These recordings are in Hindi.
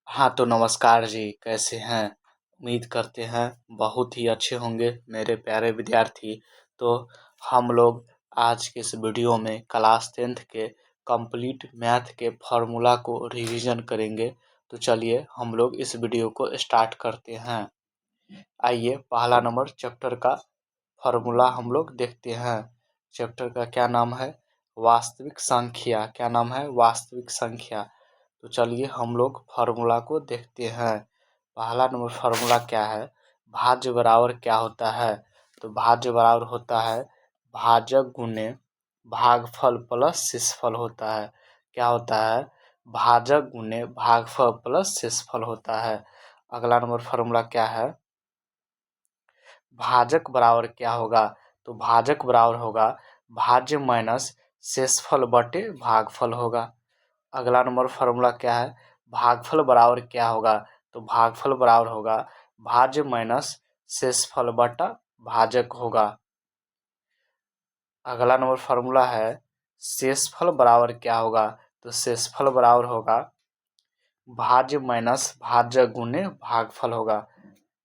हाँ तो नमस्कार जी, कैसे हैं? उम्मीद करते हैं बहुत ही अच्छे होंगे मेरे प्यारे विद्यार्थी। तो हम लोग आज के इस वीडियो में क्लास 10th के कंप्लीट मैथ के फॉर्मूला को रिवीजन करेंगे। तो चलिए हम लोग इस वीडियो को स्टार्ट करते हैं। आइए पहला नंबर चैप्टर का फॉर्मूला हम लोग देखते हैं। चैप्टर का क्या नाम है? वास्तविक संख्या। क्या नाम है? वास्तविक संख्या। तो चलिए हम लोग फार्मूला को देखते हैं। पहला नंबर फार्मूला क्या है? भाज्य बराबर क्या होता है? तो भाज्य बराबर होता है भाजक गुने भागफल प्लस शेषफल होता है। क्या होता है? भाजक गुने भागफल प्लस शेषफल होता है। अगला नंबर फार्मूला क्या है? भाजक बराबर क्या होगा? तो भाजक बराबर होगा भाज्य माइनस शेषफल बटे भागफल होगा। अगला नंबर फार्मूला क्या है? भागफल बराबर क्या होगा? तो भागफल बराबर होगा भाज्य माइनस शेषफल बटा भाजक होगा। अगला नंबर फार्मूला है शेषफल बराबर क्या होगा? तो शेषफल बराबर होगा भाज्य माइनस भाजक गुने भागफल होगा।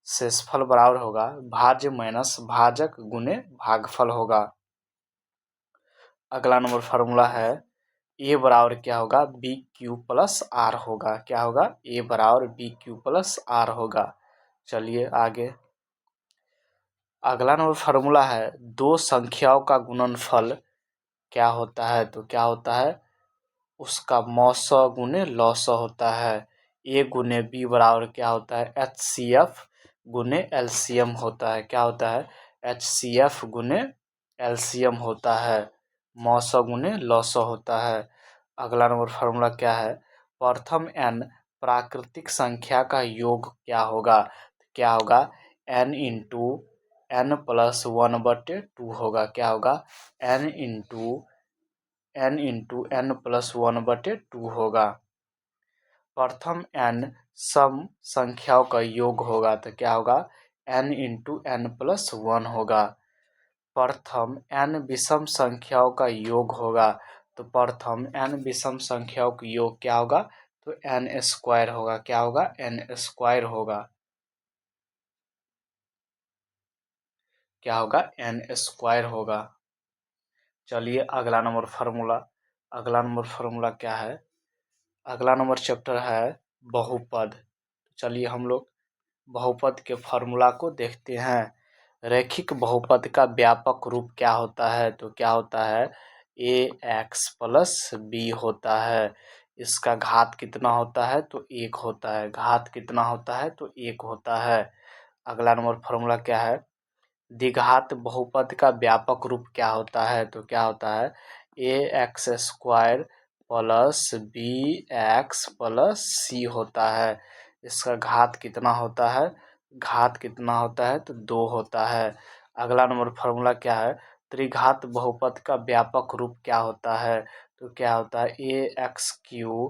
शेषफल बराबर होगा भाज्य माइनस भाजक गुने भागफल होगा। अगला नंबर फार्मूला है ए बराबर क्या होगा? बी क्यू प्लस आर होगा। क्या होगा? ए बराबर बी क्यू प्लस आर होगा। चलिए आगे। अगला नंबर फार्मूला है दो संख्याओं का गुणनफल क्या होता है? तो क्या होता है? उसका मौसौ गुने लौसौ होता है। ए गुने बी बराबर क्या होता है? एच सी एफ गुने एलसीएम होता है। क्या होता है? एच सी एफ गुने एलसीएम होता है। मौसौ गुने लौसौ होता है। अगला नंबर फार्मूला क्या है? प्रथम n प्राकृतिक संख्या का योग क्या होगा? क्या होगा? n into n plus one बटे टू होगा। क्या होगा? n into n plus one बटे टू होगा। प्रथम n सम संख्याओं का योग होगा। तो क्या होगा? n into n plus one होगा। प्रथम n विषम संख्याओं का योग होगा। तो प्रथम n विषम संख्याओं का योग क्या होगा? तो n स्क्वायर होगा। क्या होगा? n स्क्वायर होगा। क्या होगा? n स्क्वायर होगा। चलिए अगला नंबर फार्मूला। अगला नंबर फार्मूला क्या है? अगला नंबर चैप्टर है बहुपद। चलिए हम लोग बहुपद के फार्मूला को देखते हैं। रैखिक बहुपद का व्यापक रूप क्या होता है? तो क्या होता है? ए एक्स प्लस बी होता है। इसका घात कितना होता है? तो एक होता है। घात कितना होता है? तो एक होता है। अगला नंबर फार्मूला क्या है? द्विघात बहुपद का व्यापक रूप क्या होता है? तो क्या होता है? A x square plus b x plus c होता है। इसका घात कितना होता है? घात कितना होता है? तो दो होता है। अगला नंबर फार्मूला क्या है? त्रिघात बहुपद का व्यापक रूप क्या होता है? तो क्या होता है? A x cube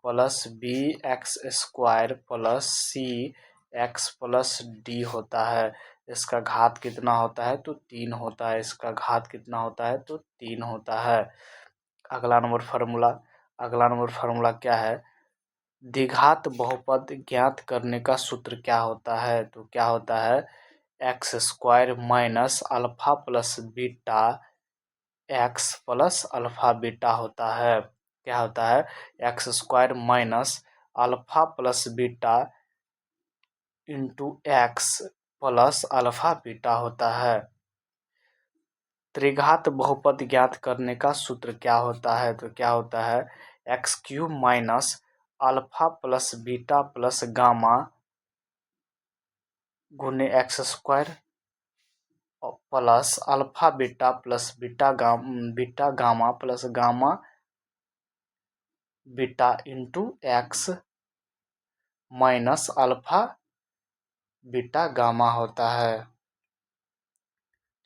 plus b x square plus c x plus d होता है। इसका घात कितना होता है? तो तीन होता है। इसका घात कितना होता है? तो तीन होता है। अगला नंबर फार्मूला। अगला नंबर फार्मूला क्या है? द्विघात बहुपद ज्ञात करने का सूत्र क्या होता है? तो क्या होता है? X square minus alpha plus beta x plus alpha beta होता है। क्या होता है? X square minus alpha plus beta into x plus alpha beta होता है। त्रिघात बहुपद ज्ञात करने का सूत्र क्या होता है? तो क्या होता है? X cube minus alpha plus beta plus gamma गुने x square plus alpha beta plus beta gamma plus gamma beta into x minus alpha beta gamma होता है।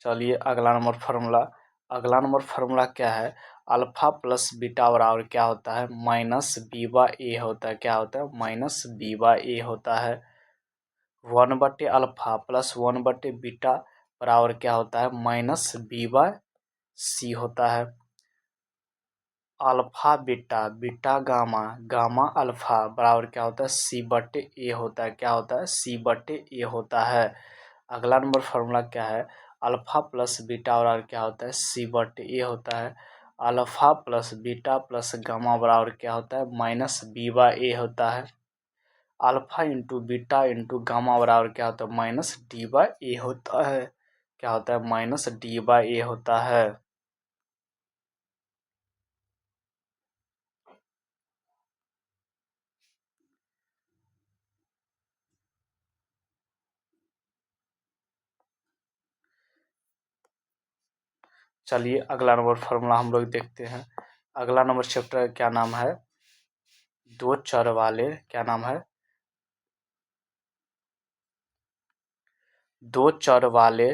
चलिए अगला नंबर फार्मूला। अगला नंबर फार्मूला क्या है? अल्फा प्लस बीटा बराबर क्या होता है? माइनस बी बाय ए होता है। क्या होता है? माइनस बी बाय ए होता है। वन बटे अल्फा प्लस वन बटे बीटा बराबर क्या होता है? माइनस बी बाय सी होता है। Alpha beta, beta gamma, gamma alpha बराबर क्या होता है, सी बटे ए होता है। क्या होता है, सी बटे ए होता है। अगला नंबर फॉर्मूला क्या है, अल्फा प्लस बीटा बराबर क्या होता है, सी बटे ए होता है। Alpha plus beta plus gamma बराबर क्या होता है, माइनस बी बाई ए होता है। Alpha into beta into gamma बराबर क्या होता है, माइनस डी बाई ए होता है। क्या होता है, माइनस डी बाई ए होता है। चलिए अगला नंबर फॉर्मूला हम लोग देखते हैं। अगला नंबर चैप्टर क्या नाम है, दो चर वाले, क्या नाम है, दो चर वाले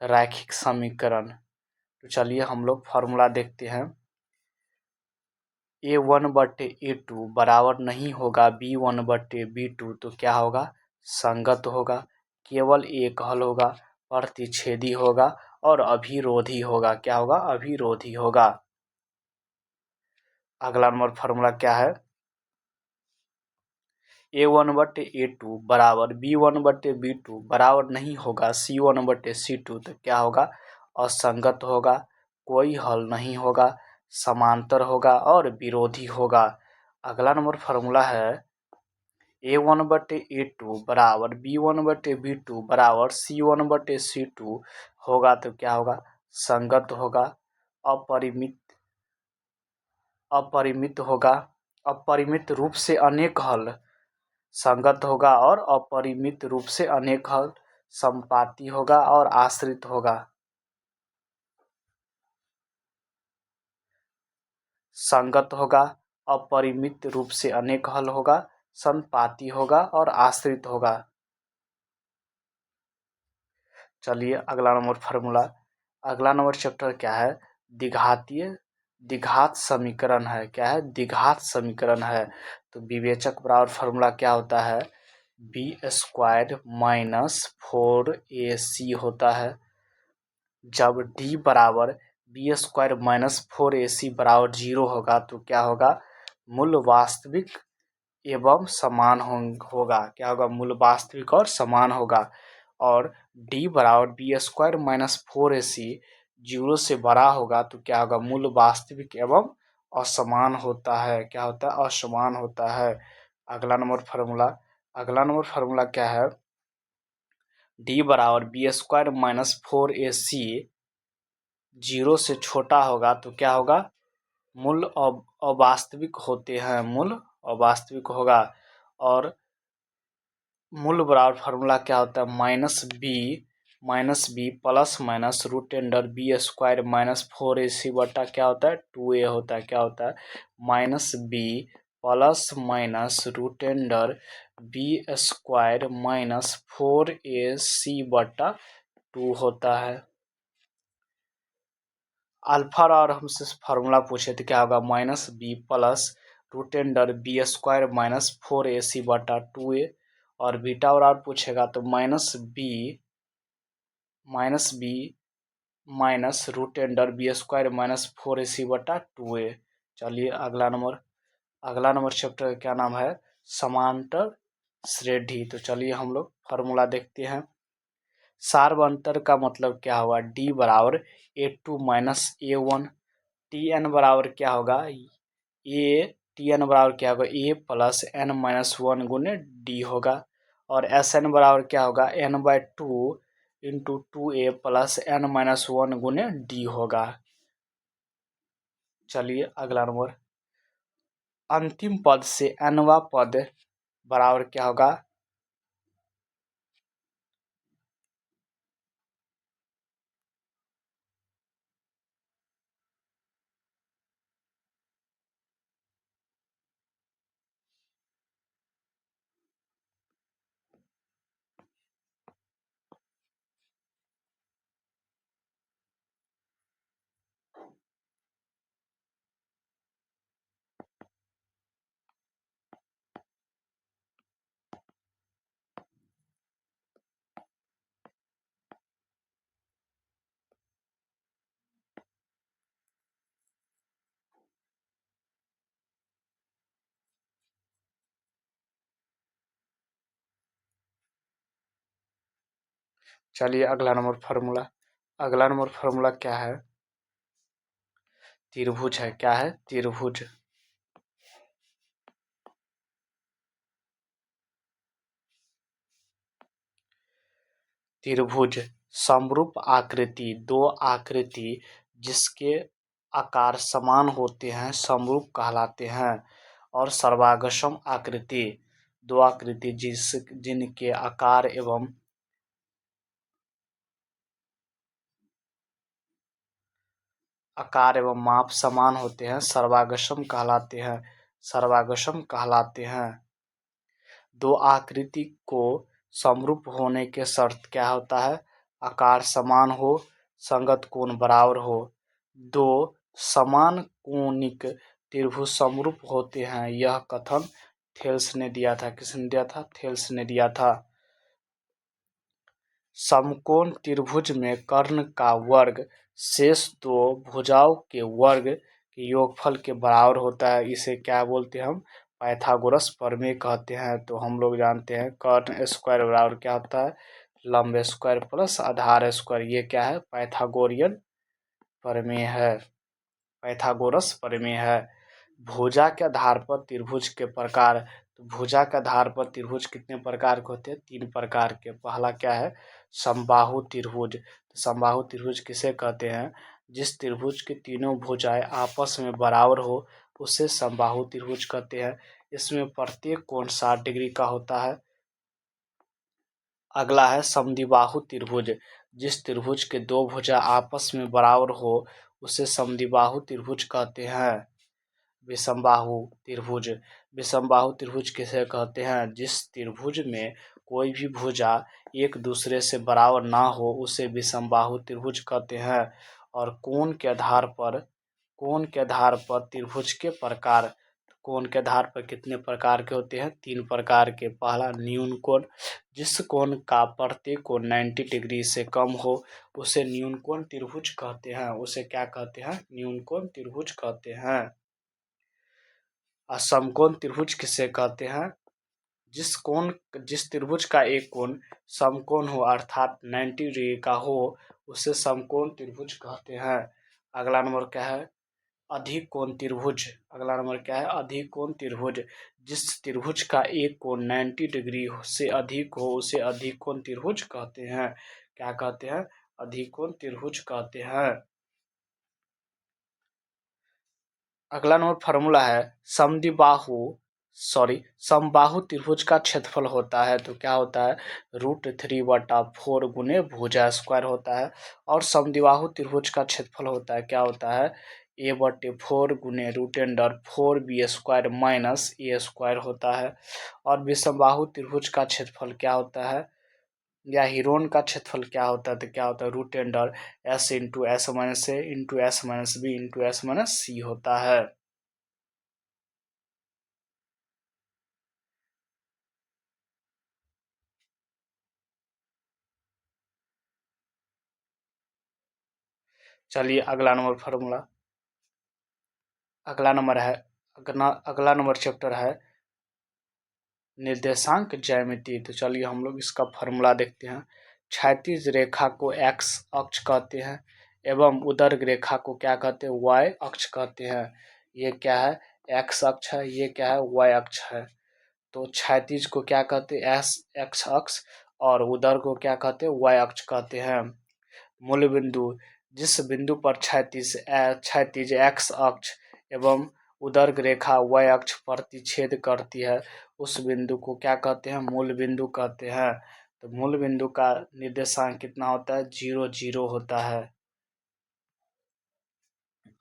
रैखिक समीकरण। तो चलिए हम लोग फॉर्मूला देखते हैं। a1/a2 बराबर नहीं होगा b1/b2, तो क्या होगा, संगत होगा। केवल एक हल होगा, प्रतिच्छेदी होगा और अभिरोधी होगा। क्या होगा, अभिरोधी होगा। अगला नंबर फॉर्मूला क्या है, a1/a2 बराबर b1/b2 बराबर नहीं होगा c1/c2, तो क्या होगा, असंगत होगा, कोई हल नहीं होगा, समांतर होगा और विरोधी होगा। अगला नंबर फॉर्मूला है a1/a2 बराबर b1/b2 बराबर c1/c2 होगा, तो क्या होगा, संगत होगा, अपरिमित अपरिमित होगा, अपरिमित रूप से अनेक हल, संगत होगा और अपरिमित रूप से अनेक हल, संपाती होगा और आश्रित होगा। संगत होगा, अपरिमित रूप से अनेक हल होगा, संपाती होगा और आश्रित होगा। चलिए अगला नंबर फॉर्मूला, अगला नंबर चैप्टर क्या है, द्विघातीय द्विघात समीकरण है। क्या है, द्विघात समीकरण है। तो विवेचक बराबर फॉर्मूला क्या होता है, b² माइनस 4ac होता है। जब d बराबर b² माइनस 4ac बराबर 0 होगा, तो क्या होगा, मूल वास्तविक एवं समान होगा। क्या होगा, मूल वास्तविक और समान होगा। और d बराबर b² माइनस 4ac 0 से बड़ा होगा, तो क्या होगा, मूल वास्तविक एवं असमान होता है। क्या होता है, असमान होता है। अगला नंबर फार्मूला, अगला नंबर फार्मूला क्या है, d बराबर b² माइनस 4ac 0 से छोटा होगा, तो क्या होगा, मूल अवास्तविक होते हैं, मूल अवास्तविक होगा। और मूल बराबर फार्मूला क्या होता है, minus b plus minus root under b² minus 4ac बटा क्या होता है, 2a होता है। क्या होता है, minus b plus minus root under b² minus 4ac बटा 2 होता है। अल्फा और हमसे फार्मूला पूछे तो क्या होगा, minus b plus root under b² minus 4ac बटा 2a। और बीटा और पूछेगा तो minus b minus root under b² minus 4ac बटा 2a। चलिए अगला नंबर चैप्टर क्या नाम है, समांतर श्रेणी। तो चलिए हम लोग फार्मूला देखते हैं। सार्वंतर का मतलब क्या होगा, d बराबर a2 माइनस a1, tn बराबर क्या होगा, tn बराबर क्या होगा, a प्लस n माइनस 1 गुने d होगा। और sn बराबर क्या होगा, n/2 into 2a plus n minus 1 गुने d होगा। चलिए अगला नंबर, अंतिम पद से nवा पद बराबर क्या होगा, चलिए अगला नंबर फार्मूला क्या है? त्रिभुज है। क्या है? त्रिभुज। त्रिभुज समरूप आकृति, दो आकृति जिसके आकार समान होते हैं समरूप कहलाते हैं। और सर्वागसम आकृति, दो आकृति जिनके आकार एवं माप समान होते हैं सर्वागसम कहलाते हैं। सर्वागसम कहलाते हैं। दो आकृति को समरूप होने के शर्त क्या होता है? आकार समान हो, संगत कोण बराबर हो। दो समान कोणिक त्रिभुज समरूप होते हैं, यह कथन थेल्स ने दिया था। किसने दिया था? थेल्स ने दिया था। समकोण त्रिभुज में कर्ण का वर्ग शेष दो भुजाओं के वर्ग के योगफल के बराबर होता है। इसे क्या बोलते हैं हम? पाइथागोरस प्रमेय कहते हैं। तो हम लोग जानते हैं कर्ण स्क्वायर बराबर क्या होता है? लंब स्क्वायर प्लस आधार स्क्वायर। ये क्या है? पाइथागोरियन प्रमेय है, पाइथागोरस प्रमेय है। भुजा के आधार पर त्रिभुज के प्रकार। तो भुजा के आधार पर त्रिभुज कितने प्रकार के होते हैं? 3 प्रकार के। पहला क्या है? समबाहु त्रिभुज। तो समबाहु त्रिभुज किसे कहते हैं? जिस त्रिभुज की तीनों भुजाएं आपस में बराबर हो उसे समबाहु त्रिभुज कहते हैं। इसमें प्रत्येक कोण 60 डिग्री का होता है। अगला है समद्विबाहु त्रिभुज। जिस त्रिभुज के दो भुजा आपस में बराबर हो उसे समद्विबाहु त्रिभुज कहते हैं। विषमबाहु त्रिभुज। विषमबाहु त्रिभुज किसे कहते हैं? जिस त्रिभुज में कोई भी भुजा एक दूसरे से बराबर ना हो उसे विषमबाहु त्रिभुज कहते हैं। और कोण के आधार पर त्रिभुज के प्रकार। कोण के आधार पर कितने प्रकार के होते हैं? 3 प्रकार के। पहला न्यून कोण। जिस कोण का प्रत्येक कोण 90 डिग्री से कम हो उसे न्यून कोण त्रिभुज कहते हैं। उसे क्या कहते हैं? न्यून कोण त्रिभुज कहते हैं। समकोण त्रिभुज किसे कहते हैं? जिस त्रिभुज का एक कोण समकोण हो अर्थात 90 डिग्री का हो उसे समकोण त्रिभुज कहते हैं। अगला नंबर क्या है? अधिक कोण त्रिभुज। अगला नंबर क्या है? अधिक कोण त्रिभुज। जिस त्रिभुज का एक कोण 90 डिग्री से अधिक हो उसे अधिक कोण त्रिभुज कहते हैं। क्या कहते हैं? अधिक कोण त्रिभुज कहते हैं। अगला नंबर फार्मूला है समबाहु त्रिभुज का क्षेत्रफल होता है। तो क्या होता है? √3/4 गुने भुजा स्क्वायर होता है। और समद्विबाहु त्रिभुज का क्षेत्रफल होता है, क्या होता है? a/4 गुने √4b² माइनस a² होता है। और विषमबाहु त्रिभुज का क्षेत्रफल क्या होता है? या हीरोन का क्षेत्रफल क्या होता है? तो क्या होता है? √s into s minus a into s minus b into s minus c होता है। चलिए अगला नंबर फार्मूला। अगला नंबर चैप्टर है निर्देशांक ज्यामिति। तो चलिए हम लोग इसका फार्मूला देखते हैं। क्षैतिज रेखा को x अक्ष कहते हैं एवं उदर्ग रेखा को क्या कहते हैं? y अक्ष कहते हैं। ये क्या है? x अक्ष है। ये क्या है? y अक्ष है। तो क्षैतिज को क्या कहते हैं? x अक्ष। और उदर्ग को क्या कहते हैं? y अक्ष कहते हैं। मूल बिंदु। जिस बिंदु पर क्षैतिज x अक्ष एवं उदर्ग रेखा y अक्ष प्रतिच्छेद करती है उस बिंदु को क्या कहते हैं? मूल बिंदु कहते हैं। तो मूल बिंदु का निर्देशांक कितना होता है? 0 0 होता है।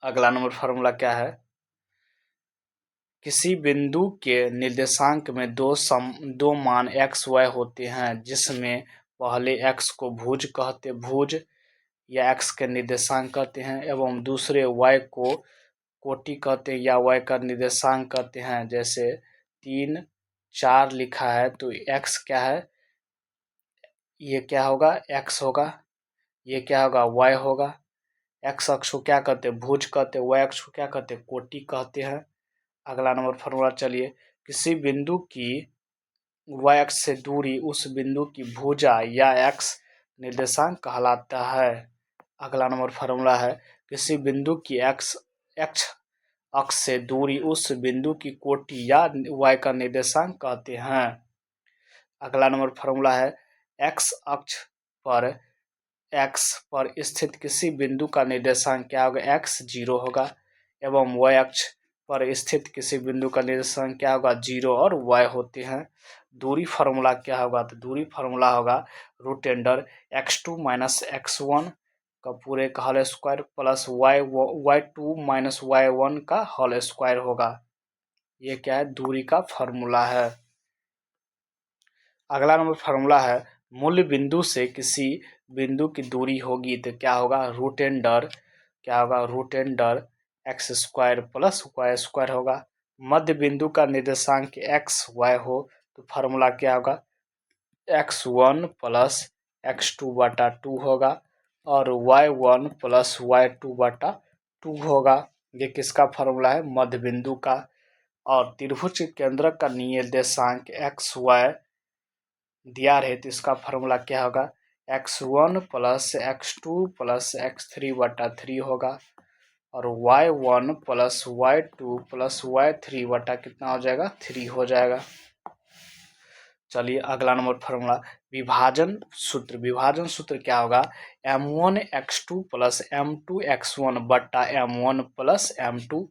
अगला नंबर फार्मूला क्या है? किसी बिंदु के निर्देशांक में दो मान x y होते हैं जिसमें पहले x को भुज या x के निर्देशांक कहते हैं एवं दूसरे y को कोटि कहते हैं या y का निर्देशांक कहते हैं। जैसे 3 4 लिखा है तो x क्या है? ये क्या होगा? x होगा। ये क्या होगा? y होगा। x अक्ष को क्या कहते हैं? भुज कहते हैं। y अक्ष को क्या कहते हैं? कोटि कहते हैं। अगला नंबर फार्मूला चलिए। किसी बिंदु की y अक्ष से दूरी उस बिंदु की भुजा या x निर्देशांक कहलाता है। अगला नंबर फार्मूला है, किसी बिंदु की एक्स अक्ष से दूरी उस बिंदु की कोटि या y का निर्देशांक कहते हैं। अगला नंबर फार्मूला है, एक्स अक्ष पर स्थित किसी बिंदु का निर्देशांक क्या होगा, x 0 होगा, एवं y अक्ष पर स्थित किसी बिंदु का निर्देशांक क्या होगा, 0 और y होते हैं। दूरी फार्मूला क्या होगा, तो दूरी फार्मूला होगा root under x2 minus x1 का पूरे का whole square plus y2 minus y1 का होल स्क्वायर होगा। ये क्या है, दूरी का फार्मूला है। अगला नंबर फार्मूला है, मूल बिंदु से किसी बिंदु की दूरी होगी तो क्या होगा, root under x square plus y square होगा। मध्य बिंदु का निर्देशांक एक्स वाई हो तो फार्मूला क्या होगा, x1 प्लस x2 बटा 2 होगा और y1 प्लस y2 बटा 2 होगा। ये किसका फार्मूला है, मध्य बिंदु का। और त्रिभुज केंद्र का निर्देशांक एक्स वाई दिया रहे तो इसका फार्मूला क्या होगा, x1 plus x2 plus x3 बटा 3 होगा और y1 plus y2 plus y3 बटा कितना हो जाएगा, 3 हो जाएगा। चलिए अगला नंबर फार्मूला, विभाजन सूत्र क्या होगा, m1 x2 plus m2 x1 बटा m1 plus m2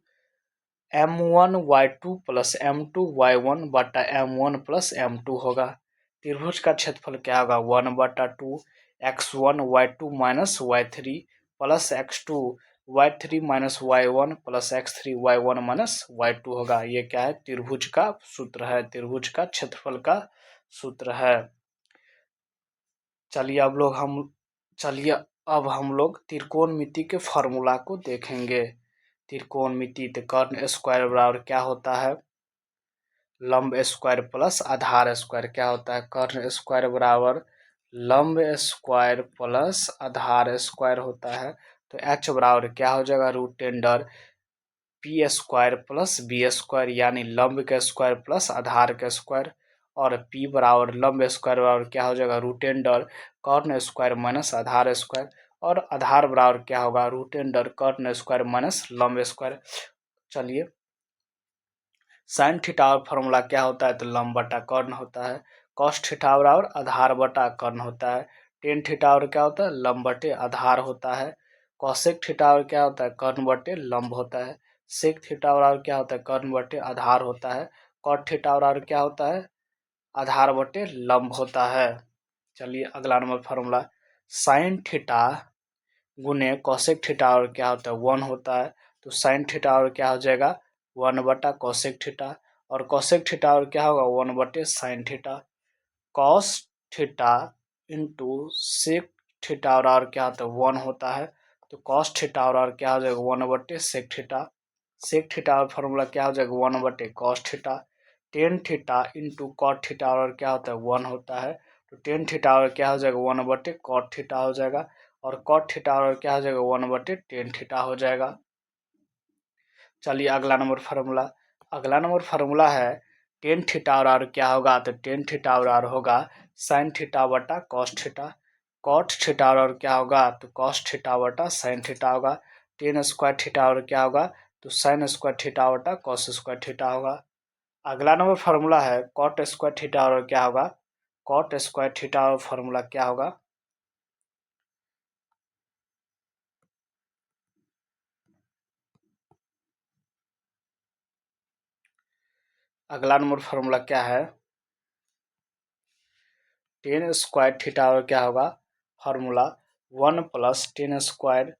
m1 y2 plus m2 y1 बटा m1 प्लस m2 होगा। त्रिभुज का क्षेत्रफल क्या होगा, 1/2 x1 y2 minus y3 plus x2 y3 minus y1 plus x3 y1 minus y2 होगा। ये क्या है, त्रिभुज का सूत्र है, त्रिभुज का क्षेत्रफल का सूत्र है। चलिए अब हम लोग त्रिकोणमिति के फॉर्मूला को देखेंगे। त्रिकोणमिति तो कर्ण स्क्वायर बराबर क्या होता है, लंब स्क्वायर प्लस आधार स्क्वायर। क्या होता है, कर्ण स्क्वायर बराबर लंब स्क्वायर प्लस आधार स्क्वायर होता है। तो h बराबर क्या हो जाएगा, root under p square plus b square, यानी लंब के स्क्वायर प्लस आधार के स्क्वायर। और p बराबर लंब स्क्वायर बराबर क्या हो जाएगा, रूट अंडर कर्ण स्क्वायर माइनस आधार स्क्वायर। और आधार बराबर क्या होगा, रूट अंडर कर्ण स्क्वायर माइनस लंब स्क्वायर। चलिए साइन थीटा और फॉर्मूला क्या होता है, तो लंब बटा कर्ण होता है। कॉस थीटा बराबर आधार बटा कर्ण होता है। टेन थीटा और क्या होता है, लंब बटे आधार होता है। कॉसेक थीटा और क्या होता है, कर्ण बटे लंब होता है। सेक थीटा बराबर क्या होता है, कर्ण बटे आधार होता है। कॉट थीटा बराबर क्या होता है, आधार बटे लंब होता है। चलिए अगला नंबर फार्मूला, साइन थीटा गुने कॉसेक थीटा और क्या होता है, 1 होता है। तो साइन थीटा और क्या हो जाएगा, 1 बटा कॉसेक थीटा। और कॉसेक थीटा और क्या होगा, 1 बटे sine theta. Cos theta into sec theta और क्या होता है, 1 होता है। तो कॉस थीटा और क्या हो जाएगा, 1 बटे सेक थीटा। सेक थीटा और फॉर्मूला क्या हो जाएगा, 1 बटे cos theta. Tan theta into cot theta और क्या होता है, 1 होता है। तो टेन थीटा और क्या हो जाएगा, 1 बटे कॉट थीटा हो जाएगा। और कॉट थीटा और क्या हो जाएगा, 1 बटे टेन थीटा हो जाएगा। चलिए अगला नंबर फार्मूला है, टेन थीटा और क्या होगा, तो टेन थीटा और होगा साइन थीटा बटा कॉस थीटा। कॉट थीटा और क्या होगा, तो कॉस थीटा बटा साइन थीटा होगा। टेन स्क्वायर थीटा और क्या होगा, तो साइन स्क्वायर थीटा बटा कॉस स्क्वायर थीटा होगा। अगला नंबर फार्मूला है, कॉट स्क्वायर थीटा और क्या होगा, कॉट स्क्वायर थीटा और फार्मूला क्या होगा। अगला नंबर फार्मूला क्या है, टेन स्क्वायर थीटा और क्या होगा, formula 1 plus ten square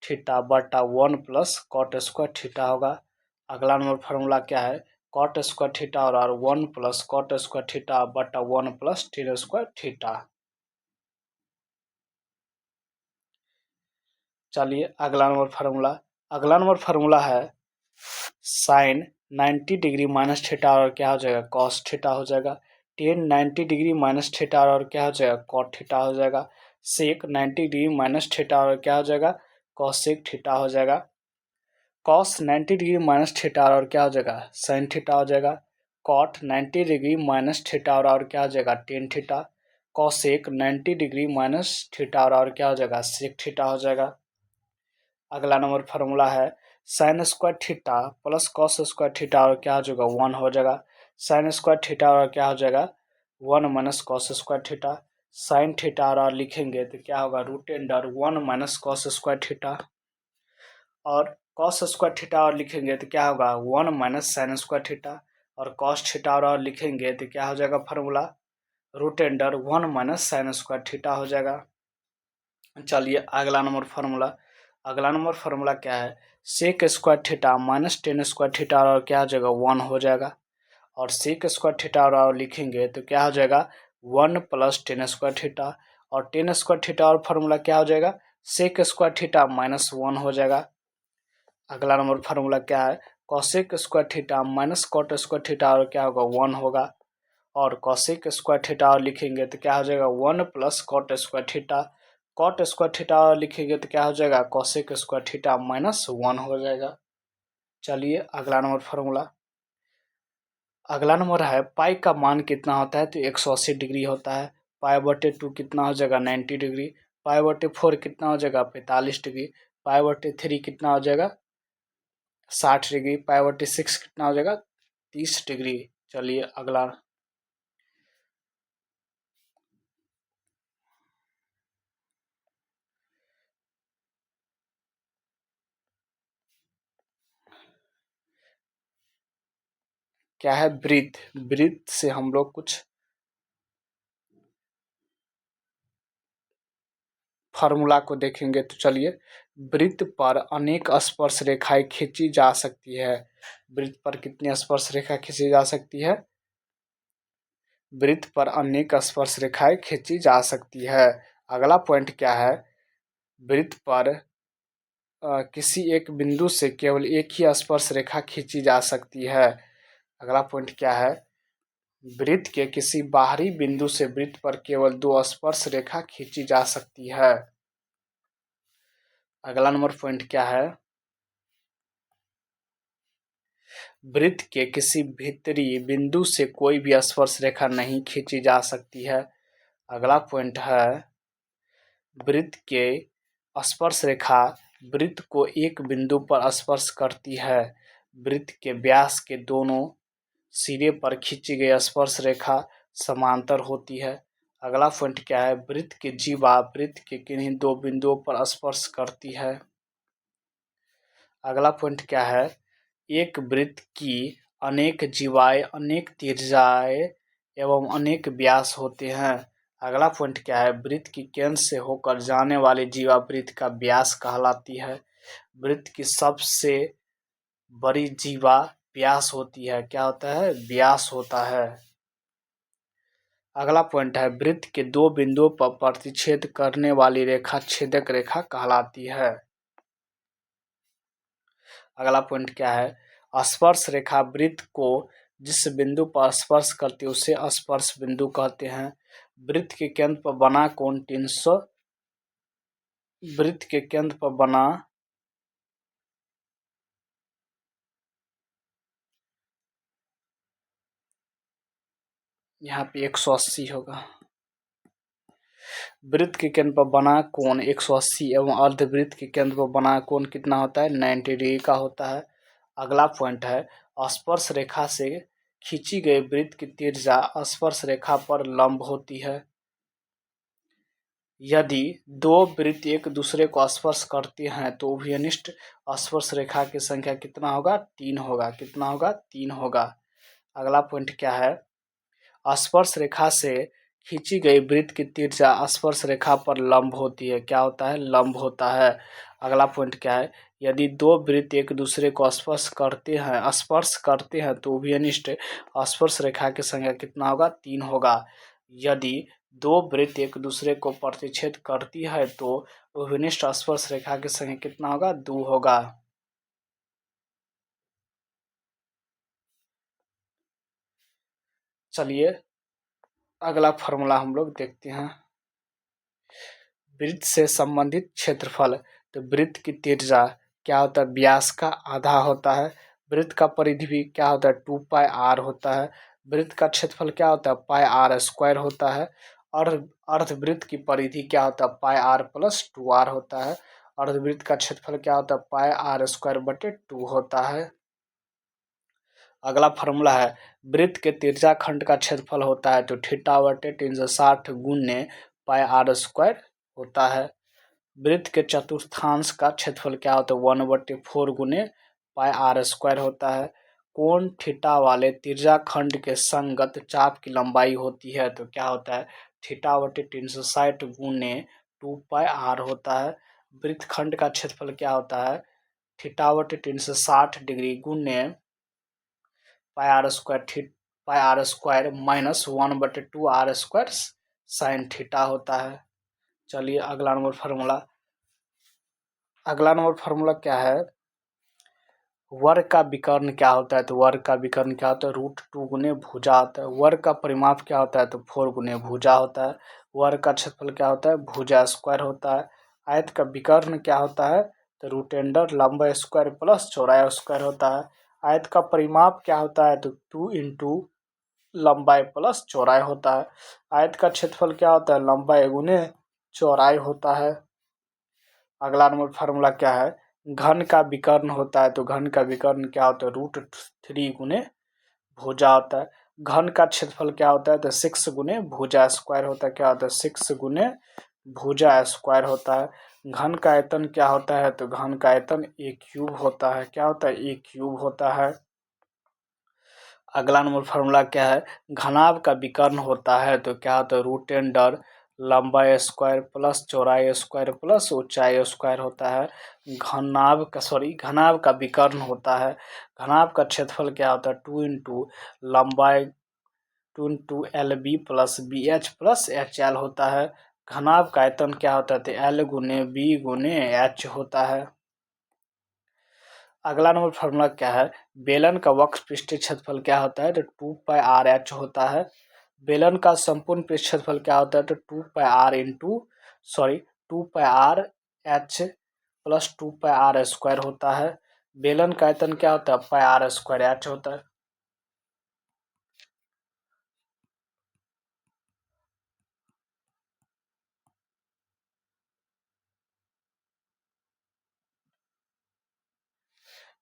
theta बटा 1 प्लस कॉट स्क्वायर थीटा होगा। अगला नंबर फार्मूला क्या है, कॉट स्क्वायर थीटा और 1 प्लस कॉट स्क्वायर थीटा बटा 1 प्लस टेन स्क्वायर थीटा। चलिए अगला नंबर फार्मूला है, साइन 90 डिग्री माइनस थीटा और क्या हो जाएगा, कॉस थीटा हो जाएगा। टेन 90 डिग्री माइनस थीटा और क्या हो जाएगा, कॉट थीटा हो जाएगा। सेक 90 डिग्री माइनस थीटा और क्या हो जाएगा, कॉसेक थीटा हो जाएगा। कॉस 90 डिग्री माइनस थीटा और क्या हो जाएगा, साइन थीटा हो जाएगा। कॉट 90 डिग्री माइनस थीटा और क्या हो जाएगा, tan theta. Cosec 90 degree minus theta और क्या हो जाएगा, सेक थीटा हो जाएगा। अगला नंबर फार्मूला है sign square theta plus cos square theta और क्या हो जाएगा, 1 हो जाएगा। साइन स्क्वायर थीटा और क्या हो जाएगा, 1 minus cos square theta. Sine theta और लिखेंगे तो क्या होगा, root under 1 minus cos square theta. और कॉस स्क्वायर थीटा और लिखेंगे तो क्या होगा, 1 माइनस साइन स्क्वायर थीटा। और कॉस थीटा और लिखेंगे तो क्या हो जाएगा formula, root under 1 minus sine square theta हो जाएगा। चलिए अगला नंबर फार्मूला, अगला नंबर फार्मूला क्या है, sec square theta minus tan square theta और क्या हो जाएगा, 1 हो जाएगा। और सेक स्क्वायर थीटा और लिखेंगे तो क्या हो जाएगा, 1 प्लस टेन स्क्वायर थीटा। और टेन स्क्वायर थीटा और फार्मूला क्या हो जाएगा, सेक स्क्वायर थीटा माइनस 1 हो जाएगा। अगला नंबर फार्मूला क्या है, cosec square theta minus cot square theta और क्या होगा, 1 होगा। और कॉसेक स्क्वायर थीटा और लिखेंगे तो क्या हो जाएगा, 1 plus cot square theta. Cot square theta और लिखेंगे तो क्या हो जाएगा, कॉसेक स्क्वायर थीटा माइनस 1 हो जाएगा। चलिए अगला नंबर फार्मूला, अगला नंबर है पाई का मान कितना होता है, तो 180 डिग्री होता है। पाई बटे 2 कितना हो जाएगा, 90 डिग्री। पाई बटे 4 कितना हो जाएगा, 45 डिग्री। पाई बटे 3 कितना हो जाएगा, 60 डिग्री। पाई बटे 6 कितना हो जाएगा, 30 डिग्री। चलिए अगला क्या है, वृत्त। वृत्त से हम लोग कुछ फार्मूला को देखेंगे तो चलिए, वृत्त पर अनेक स्पर्श रेखाएं खींची जा सकती है। वृत्त पर कितनी स्पर्श रेखा खींची जा सकती है, वृत्त पर अनेक स्पर्श रेखाएं खींची जा सकती है। अगला पॉइंट क्या है, वृत्त पर किसी एक बिंदु से केवल एक ही स्पर्श रेखा खींची जा सकती है। अगला पॉइंट क्या है, वृत्त के किसी बाहरी बिंदु से वृत्त पर केवल 2 स्पर्श रेखा खींची जा सकती है। अगला नंबर पॉइंट क्या है, वृत्त के किसी भीतरी बिंदु से कोई भी स्पर्श रेखा नहीं खींची जा सकती है। अगला पॉइंट है, वृत्त के स्पर्श रेखा वृत्त को एक बिंदु पर स्पर्श करती है। वृत्त के व्यास के दोनों सिरे पर खींची गई स्पर्श रेखा समांतर होती है। अगला पॉइंट क्या है, वृत्त की जीवा वृत्त के किन्हीं 2 बिंदुओं पर स्पर्श करती है। अगला पॉइंट क्या है, एक वृत्त की अनेक जीवाएं, अनेक त्रिज्याएं एवं अनेक व्यास होते हैं। अगला पॉइंट क्या है, वृत्त की केंद्र से होकर जाने वाली जीवा वृत्त का व्यास कहलाती है। वृत्त की सबसे बड़ी जीवा व्यास होती है, क्या होता है, व्यास होता है। अगला पॉइंट है, वृत्त के 2 बिंदुओं पर प्रतिच्छेद करने वाली रेखा छेदक रेखा कहलाती है। अगला पॉइंट क्या है, स्पर्श रेखा वृत्त को जिस बिंदु पर स्पर्श करती है उसे स्पर्श बिंदु कहते हैं। वृत्त के केंद्र पर बना कोण 300, वृत्त के केंद्र पर बना यहाँ पे 180 होगा। वृत्त के केंद्र पर बना कोण 180 एवं अर्धवृत्त के केंद्र पर बना कोण कितना होता है, 90 डिग्री का होता है। अगला पॉइंट है, स्पर्श रेखा से खींची गई वृत्त की त्रिज्या स्पर्श रेखा पर लंब होती है। यदि 2 वृत्त एक दूसरे को स्पर्श करते हैं तो उभयनिष्ठ स्पर्श रेखा की संख्या कितना होगा, 3 होगा। कितना होगा, 3 होगा। अगला पॉइंट क्या है, स्पर्श रेखा से खींची गई वृत्त की त्रिज्या स्पर्श रेखा पर लंब होती है, क्या होता है, लंब होता है। अगला पॉइंट क्या है, यदि 2 वृत्त एक दूसरे को स्पर्श करते हैं तो उभयनिष्ठ स्पर्श रेखा की संख्या कितना होगा, 3 होगा। यदि 2 वृत्त एक दूसरे को प्रतिच्छेद करती है तो उभयनिष्ठ स्पर्श रेखा की संख्या कितना होगा, 2 होगा। चलिए अगला फॉर्मूला हम लोग देखते हैं, वृत्त से संबंधित क्षेत्रफल। तो वृत्त की त्रिज्या क्या होता है, व्यास का आधा होता है। वृत्त का परिधि भी क्या होता है, 2 पाई आर होता है। वृत्त का क्षेत्रफल क्या होता है, पाई आर स्क्वायर होता है। अर्धवृत्त की परिधि क्या होता है, पाई आर प्लस 2r होता है। अर्धवृत्त का क्षेत्रफल क्या होता है, पाई आर स्क्वायर बटे 2 होता है। अगला फॉर्मूला है, वृत्त के तिर्य्या खंड का क्षेत्रफल होता है तो थीटा बटे 360 गुने पाई आर स्क्वायर होता है। वृत्त के चतुर्थांश का क्षेत्रफल क्या होता है, 1/4 गुने पाई आर स्क्वायर होता है। कोण थीटा वाले तिर्य्या खंड के संगत चाप की लंबाई होती है तो क्या होता है, थीटा बटे 360 गुने 2 पाई आर होता है। वृत्त खंड का क्षेत्रफल क्या होता है, थीटा बटे 360 डिग्री गुने pi r square minus 1/2 r² sine theta होता है। चलिए अगला नंबर फार्मूला क्या है, वर्ग का विकर्ण क्या होता है, तो वर्ग का विकर्ण क्या होता है, √2 गुने भुजा होता है। वर्ग का परिमाप क्या होता है, तो 4 गुने भुजा होता है। वर्ग का क्षेत्रफल क्या होता है, भुजा स्क्वायर होता है। आयत का विकर्ण क्या होता है, तो √, लंबाई स्क्वायर प्लस चौड़ाई स्क्वायर होता है। आयत का परिमाप क्या होता है, तो 2 इंटू लंबाई प्लस चौड़ाई होता है। आयत का क्षेत्रफल क्या होता है, लंबाई गुने चौड़ाई होता है। अगला नंबर फार्मूला क्या है, घन का विकर्ण होता है तो घन का विकर्ण क्या होता है, √3 गुने भुजा होता है। घन का क्षेत्रफल क्या होता है, तो 6 गुने भुजा स्क्वायर होता है। क्या होता है, 6 गुने भुजा स्क्वायर होता है। घन का आयतन क्या होता है, तो घन का आयतन a³ होता है। क्या होता है, a³ होता है। अगला नंबर फार्मूला क्या है, घनाभ का विकर्ण होता है तो क्या होता है, √10 लंबाई स्क्वायर प्लस चौड़ाई स्क्वायर प्लस ऊंचाई स्क्वायर होता है। घनाभ का विकर्ण होता है। घनाभ का क्षेत्रफल क्या होता है, 2 इंटू लंबाई 2 into LB plus BH plus HL होता है। घनाभ का आयतन क्या होता है, तो L गुने B गुने H होता है। अगला नंबर फार्मूला क्या है, बेलन का वक्र पृष्ठीय क्षेत्रफल क्या होता है, तो 2 पाई आर एच होता है। बेलन का संपूर्ण पृष्ठ क्षेत्रफल क्या होता है, तो 2 pi r h plus 2 pi r square होता है। बेलन का आयतन क्या होता है, पाई आर स्क्वायर एच होता है।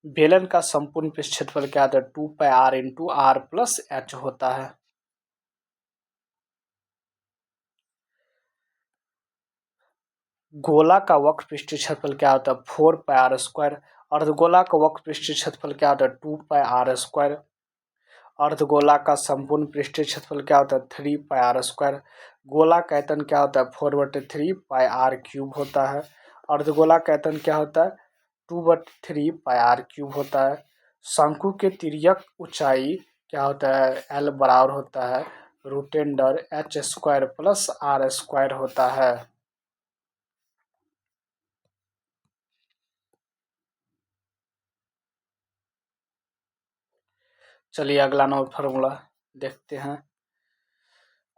बेलन का संपूर्ण पृष्ठ क्षेत्रफल क्या होता है, 2 pi r into r plus h होता है। गोला का वक्र पृष्ठीय क्षेत्रफल क्या होता है, 4 पाई आर स्क्वायर। अर्धगोला का वक्र पृष्ठीय क्षेत्रफल क्या होता है, 2 पाई आर स्क्वायर। अर्धगोला का संपूर्ण पृष्ठीय क्षेत्रफल क्या होता है, 3 पाई आर स्क्वायर। गोला का आयतन क्या होता है, 4/3 पाई आर क्यूब होता है। अर्धगोला का आयतन क्या होता है, 2/3 पाई आर क्यूब होता है। शंकु के तिर्यक ऊंचाई क्या होता है, L बराबर होता है √h² प्लस आर स्क्वायर होता है। चलिए अगला नंबर फार्मूला देखते हैं।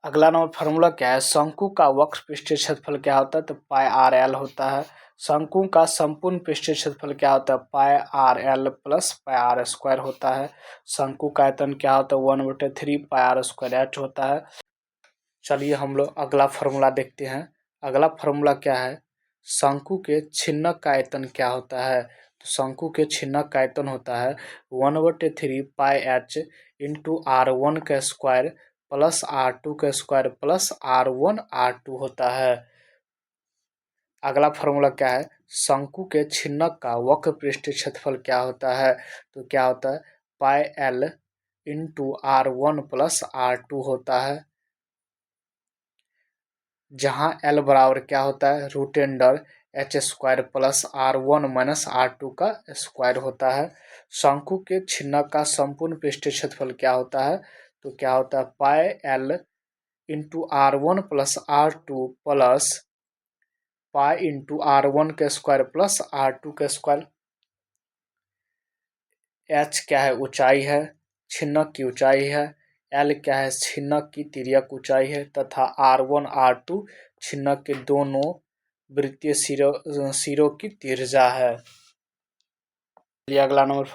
अगला नंबर फार्मूला क्या है, शंकु का वक्र पृष्ठीय क्षेत्रफल क्या होता है, तो पाई आर एल होता है। शंकु का संपूर्ण पृष्ठीय क्षेत्रफल क्या होता है, pi r l plus pi r square होता है। शंकु का आयतन क्या होता है, 1/3 पाई आर स्क्वायर एच होता है। चलिए हम लोग अगला फार्मूला देखते हैं। अगला फार्मूला क्या है, शंकु के छिन्नक का आयतन क्या होता है, तो शंकु के छिन्नक का आयतन होता है 1/3 पाई एच इंटू R1 का स्क्वायर प्लस R2 का स्क्वायर प्लस R1 R2 होता है। अगला फार्मूला क्या है, शंकु के छिन्नक का वक्र पृष्ठीय क्षेत्रफल क्या होता है, तो क्या होता है, पाई L into R1 plus R2 होता है। जहाँ L बराबर क्या होता है, √h² plus R1 minus R2 का स्क्वायर होता है। शंकु के छिन्नक का संपूर्ण पृष्ठीय क्षेत्रफल क्या होता है, तो क्या होता है, पाई L into R1 plus R2 plus pi into R1 का स्क्वायर प्लस R2 का स्क्वायर। h क्या है, ऊंचाई है, छिन्नक की ऊंचाई है। L क्या है, छिन्नक की तिर्यक ऊंचाई है तथा R1 R2 छिन्नक के दोनों वृत्तीय सिरों की त्रिज्या है। ये अगला नंबर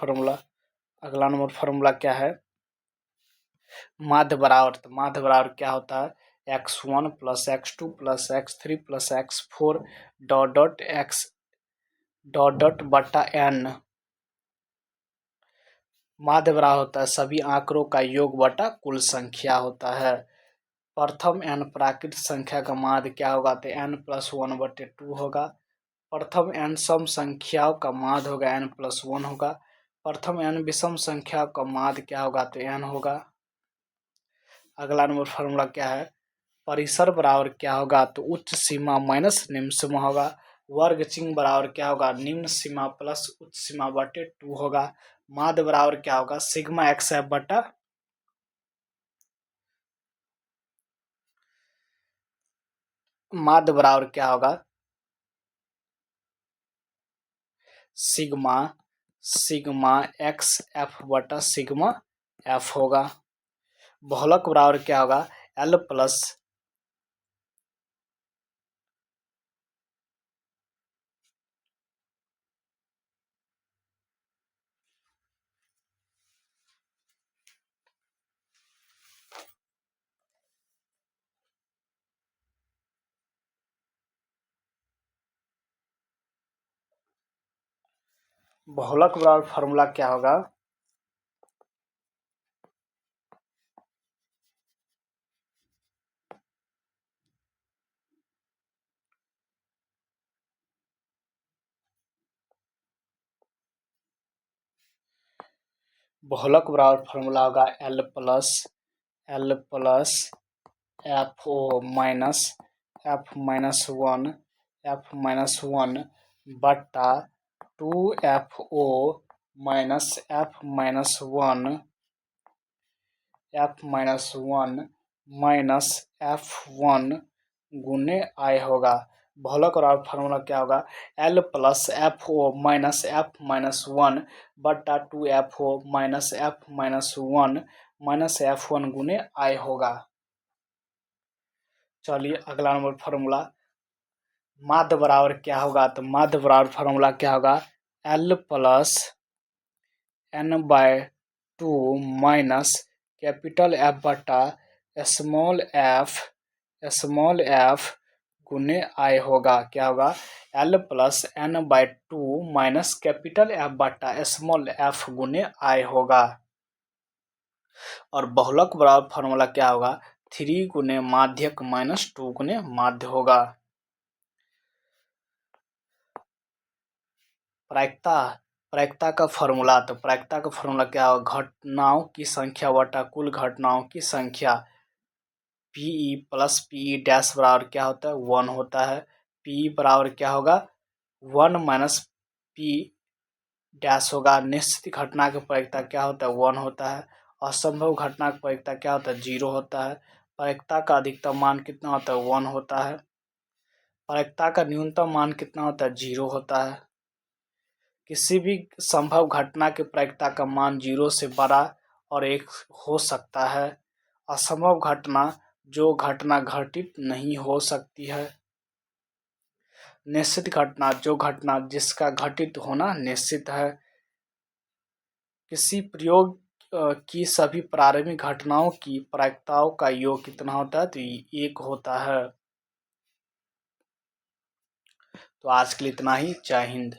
फार्मूला क्या है, माध्य बराबर। तो माध्य बराबर क्या होता है, x1 plus x2 plus x3 plus x4 dot dot x dot dot बटा n माध्य बराबर होता है सभी आंकड़ों का योग बटा कुल संख्या होता है। प्रथम n प्राकृतिक संख्या का माध्य क्या होगा, तो n+1/2 होगा। प्रथम n सम संख्याओं का माध्य होगा n+1 होगा। प्रथम n विषम संख्या का माध्य क्या होगा, तो n होगा। अगला नंबर फॉर्मूला क्या है, परिसर बराबर क्या होगा, तो उच्च सीमा माइनस निम्न सीमा होगा। वर्ग चिन्ह बराबर क्या होगा, निम्न सीमा प्लस उच्च सीमा बटे 2 होगा। माध्य बराबर क्या होगा, सिग्मा xf बटा माध्य बराबर क्या होगा, सिग्मा एक्स एफ बटा सिग्मा एफ होगा। बहुलक बराबर क्या होगा, एल प्लस बहुलक बराबर फार्मूला क्या होगा, बहुलक बराबर फार्मूला होगा L plus F O minus F minus one बट्टा 2FO minus F minus one minus F1 गुने आई होगा। बहुलक बराबर फार्मूला क्या होगा, L plus FO minus F minus one बट्टा 2FO minus F minus F1 गुने आई होगा। चलिए अगला नंबर फार्मूला, माध्य बराबर क्या होगा, तो माध्य बराबर फार्मूला क्या होगा, L plus n/2 minus capital F बटा स्मॉल एफ गुने आई होगा। क्या होगा, L plus n/2 minus capital F बटा स्मॉल एफ गुने आई होगा। और बहुलक बराबर फार्मूला क्या होगा, 3 गुने माध्यक माइनस 2 गुने माध्य होगा। प्रायिकता का फॉर्मूला, तो प्रायिकता का फॉर्मूला क्या होगा, घटनाओं की संख्या बटा कुल घटनाओं की संख्या। पीई प्लस पीई डैश बराबर क्या होता है, 1 होता है। पीई बराबर क्या होगा, 1 माइनस पी डैश होगा। निश्चित घटना की प्रायिकता क्या होता है, 1 होता है। असंभव घटना की प्रायिकता क्या होता है, 0 होता है। प्रायिकता का अधिकतम मान कितना होता है, 1 होता है। प्रायिकता का न्यूनतम मान कितना होता है, 0 होता है। किसी भी संभव घटना की प्रायिकता का मान 0 से बड़ा और 1 हो सकता है। असंभव घटना जो घटना घटित नहीं हो सकती है। निश्चित घटना जो घटना जिसका घटित होना निश्चित है। किसी प्रयोग की सभी प्रारंभिक घटनाओं की प्रायिकताओं का योग कितना होता है, तो 1 होता है। तो आज के लिए इतना ही। जय हिंद।